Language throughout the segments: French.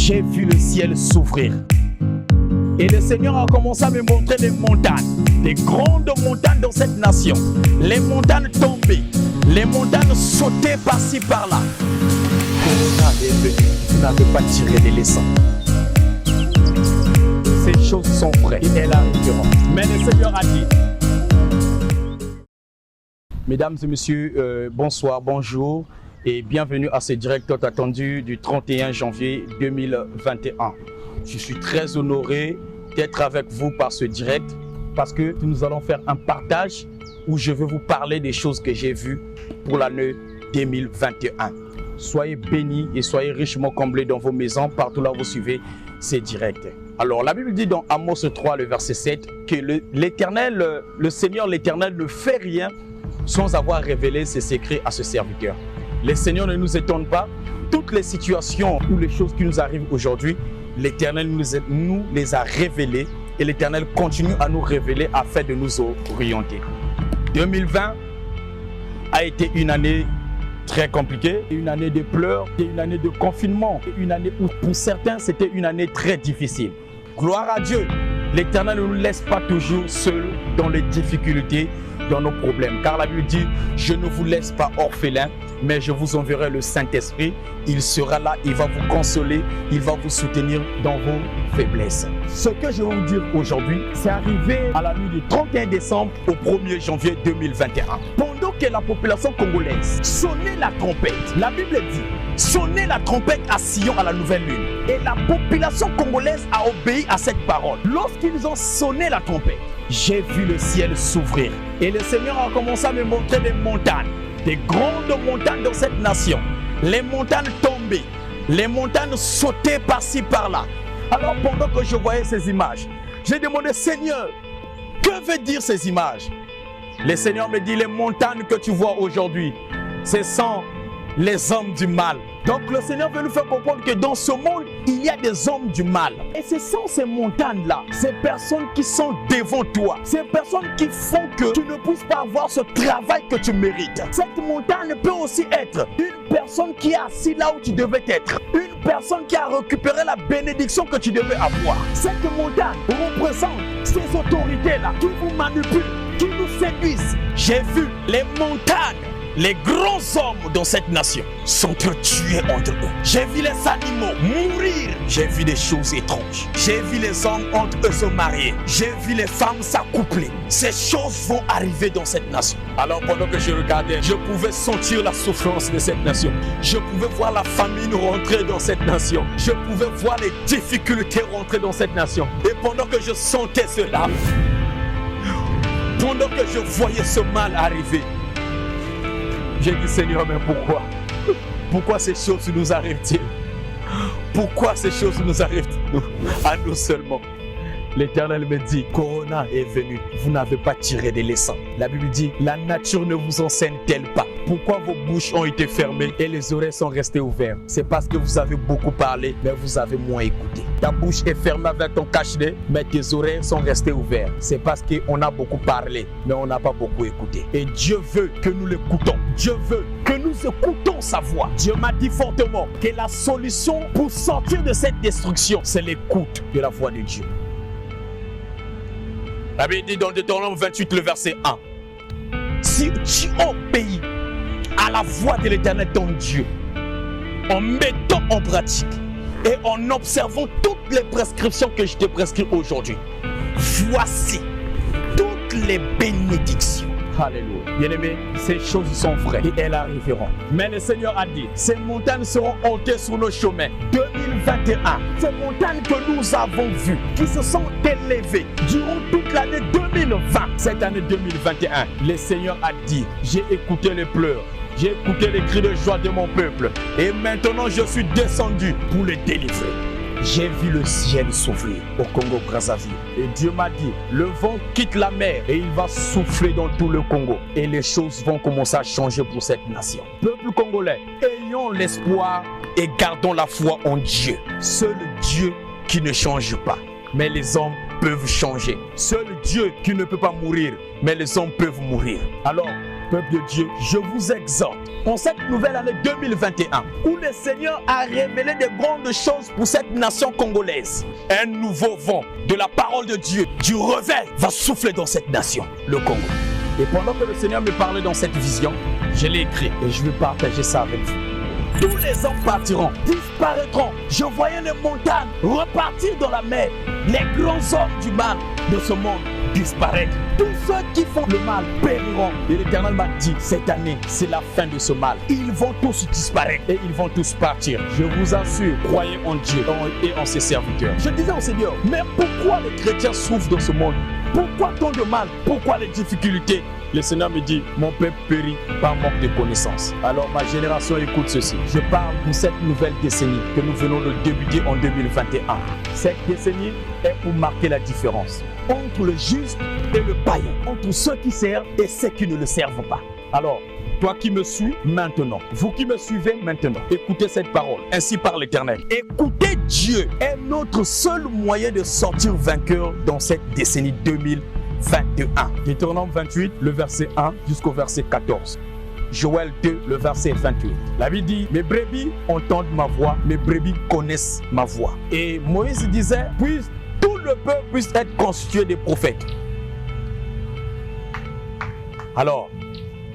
j'ai vu le ciel s'ouvrir. Et le Seigneur a commencé à me montrer des montagnes, des grandes montagnes dans cette nation. Les montagnes tombées, les montagnes sautées par-ci par-là. Corona est venu, vous n'avez pas tiré des leçons. Ces choses sont vraies et elles arriveront. Mais le Seigneur a dit. Mesdames et messieurs, bonsoir, bonjour et bienvenue à ce direct attendu du 31 janvier 2021. Je suis très honoré d'être avec vous par ce direct parce que nous allons faire un partage où je vais vous parler des choses que j'ai vues pour l'année 2021. Soyez bénis et soyez richement comblés dans vos maisons, partout là où vous suivez ces directs. Alors la Bible dit dans Amos 3, le verset 7, que l'Éternel, le Seigneur l'Éternel ne fait rien sans avoir révélé ses secrets à ce serviteur. Le Seigneur ne nous étonne pas. Toutes les situations ou les choses qui nous arrivent aujourd'hui, l'Éternel nous les a révélées et l'Éternel continue à nous révéler afin de nous orienter. 2020 a été une année très compliquée, une année de pleurs, une année de confinement, une année où pour certains c'était une année très difficile. Gloire à Dieu, l'Éternel ne nous laisse pas toujours seuls dans les difficultés, dans nos problèmes. Car la Bible dit, je ne vous laisse pas orphelins, mais je vous enverrai le Saint-Esprit. Il sera là, il va vous consoler, il va vous soutenir dans vos faiblesses. Ce que je vais vous dire aujourd'hui, c'est arrivé à la nuit du 31 décembre au 1er janvier 2021. Pendant que la population congolaise sonnait la trompette, la Bible dit, sonnez la trompette à Sion à la nouvelle lune. Et la population congolaise a obéi à cette parole. Lorsqu'ils ont sonné la trompette, j'ai vu le ciel s'ouvrir. Et le Seigneur a commencé à me montrer des montagnes, des grandes montagnes dans cette nation. Les montagnes tombées, les montagnes sautées par-ci par-là. Alors pendant que je voyais ces images, j'ai demandé, Seigneur, que veut dire ces images? Le Seigneur me dit, les montagnes que tu vois aujourd'hui, ce sont les hommes du mal. Donc le Seigneur veut nous faire comprendre que dans ce monde, il y a des hommes du mal. Et ce sont ces montagnes-là, ces personnes qui sont devant toi, ces personnes qui font que tu ne puisses pas avoir ce travail que tu mérites. Cette montagne peut aussi être une personne qui est assise là où tu devais être, une personne qui a récupéré la bénédiction que tu devais avoir. Cette montagne représente ces autorités-là qui vous manipulent, qui nous séduisent. J'ai vu les montagnes. Les grands hommes dans cette nation s'entretuer entre eux. J'ai vu les animaux mourir. J'ai vu des choses étranges. J'ai vu les hommes entre eux se marier. J'ai vu les femmes s'accoupler. Ces choses vont arriver dans cette nation. Alors pendant que je regardais, je pouvais sentir la souffrance de cette nation. Je pouvais voir la famine rentrer dans cette nation. Je pouvais voir les difficultés rentrer dans cette nation. Et pendant que je sentais cela, pendant que je voyais ce mal arriver, j'ai dit, Seigneur, mais pourquoi? Pourquoi ces choses nous arrivent-ils? Pourquoi ces choses nous arrivent à nous seulement? L'Éternel me dit, Corona est venu, vous n'avez pas tiré des leçons. La Bible dit, la nature ne vous enseigne-t-elle pas? Pourquoi vos bouches ont été fermées et les oreilles sont restées ouvertes? C'est parce que vous avez beaucoup parlé, mais vous avez moins écouté. Ta bouche est fermée avec ton cache-nez, mais tes oreilles sont restées ouvertes. C'est parce qu'on a beaucoup parlé, mais on n'a pas beaucoup écouté. Et Dieu veut que nous l'écoutons. Dieu veut que nous écoutons sa voix. Dieu m'a dit fortement que la solution pour sortir de cette destruction, c'est l'écoute de la voix de Dieu. La Bible dit dans Deutéronome 28, le verset 1. Si tu obéis à la voix de l'Éternel ton Dieu, en mettant en pratique et en observant toutes les prescriptions que je te prescris aujourd'hui, voici toutes les bénédictions. Alléluia. Bien-aimés, ces choses sont vraies et elles arriveront. Mais le Seigneur a dit, ces montagnes seront ôtées sur nos chemins. 2021, ces montagnes que nous avons vues, qui se sont élevées durant toute l'année 2020. Cette année 2021, le Seigneur a dit, j'ai écouté les pleurs, j'ai écouté les cris de joie de mon peuple. Et maintenant, je suis descendu pour les délivrer. J'ai vu le ciel s'ouvrir au Congo-Brazzaville. Et Dieu m'a dit, le vent quitte la mer et il va souffler dans tout le Congo. Et les choses vont commencer à changer pour cette nation. Peuple congolais, ayons l'espoir et gardons la foi en Dieu. Seul Dieu qui ne change pas. Mais les hommes peuvent changer. Seul Dieu qui ne peut pas mourir, mais les hommes peuvent mourir. Alors, Peuple de Dieu, je vous exhorte en cette nouvelle année 2021 où le Seigneur a révélé de grandes choses pour cette nation congolaise. Un nouveau vent de la parole de Dieu, du réveil va souffler dans cette nation, le Congo. Et pendant que le Seigneur me parlait dans cette vision, je l'ai écrit et je vais partager ça avec vous. Tous les hommes partiront, disparaîtront. Je voyais les montagnes repartir dans la mer. Les grands hommes du mal de ce monde disparaître. Tous ceux qui font le mal périront. Et l'Éternel m'a dit, cette année, c'est la fin de ce mal. Ils vont tous disparaître et ils vont tous partir. Je vous assure, croyez en Dieu et en ses serviteurs. Je disais au Seigneur, mais pourquoi les chrétiens souffrent dans ce monde? Pourquoi tant de mal? Pourquoi les difficultés? Le Seigneur me dit, mon peuple périt par manque de connaissances. Alors ma génération écoute ceci. Je parle pour cette nouvelle décennie que nous venons de débuter en 2021. Cette décennie est pour marquer la différence entre le juste et le païen, entre ceux qui servent et ceux qui ne le servent pas. Alors, toi qui me suis maintenant, vous qui me suivez maintenant, écoutez cette parole, ainsi par l'Éternel. Écoutez Dieu est notre seul moyen de sortir vainqueur dans cette décennie 2021. Deutéronome 28, le verset 1 jusqu'au verset 14. Joël 2, le verset 28. La Bible dit, mes brebis entendent ma voix, mes brebis connaissent ma voix. Et Moïse disait, puisse tout le peuple puisse être constitué des prophètes. Alors,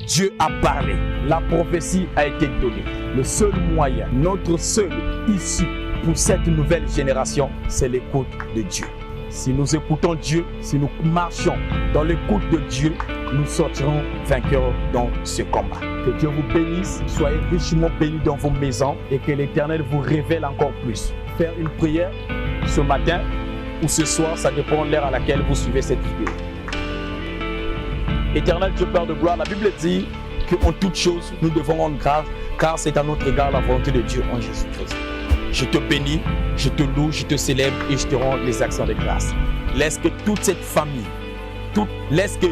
Dieu a parlé, la prophétie a été donnée. Le seul moyen, notre seul issue pour cette nouvelle génération, c'est l'écoute de Dieu. Si nous écoutons Dieu, si nous marchons dans l'écoute de Dieu, nous sortirons vainqueurs dans ce combat. Que Dieu vous bénisse, soyez richement bénis dans vos maisons et que l'Éternel vous révèle encore plus. Faire une prière ce matin ou ce soir, ça dépend de l'heure à laquelle vous suivez cette vidéo. Éternel Dieu Père de gloire, la Bible dit qu'en toutes choses, nous devons rendre grâce, car c'est à notre égard la volonté de Dieu en Jésus-Christ. Je te bénis, je te loue, je te célèbre et je te rends les actions de grâce. Laisse que toute cette famille, laisse que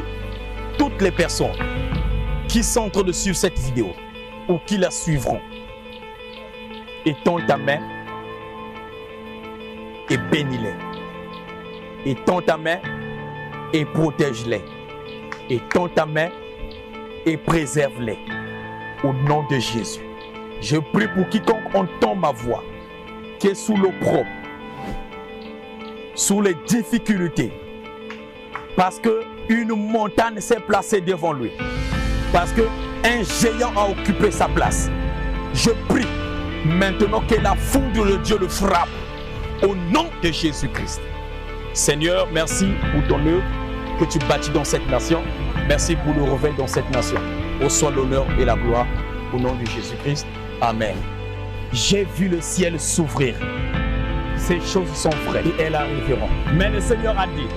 toutes les personnes qui sont en train de suivre cette vidéo ou qui la suivront, étends ta main et bénis-les. Étends ta main et protège-les. Étends ta main et préserve-les. Au nom de Jésus. Je prie pour quiconque entend ma voix, qui est sous l'opprobre, sous les difficultés, parce qu'une montagne s'est placée devant lui, parce qu'un géant a occupé sa place. Je prie maintenant que la foudre de Dieu le frappe, au nom de Jésus-Christ. Seigneur, merci pour ton œuvre que tu bâtis dans cette nation. Merci pour le réveil dans cette nation. Au soit l'honneur et la gloire, au nom de Jésus-Christ. Amen. J'ai vu le ciel s'ouvrir. Ces choses sont vraies et elles arriveront. Mais le Seigneur a dit,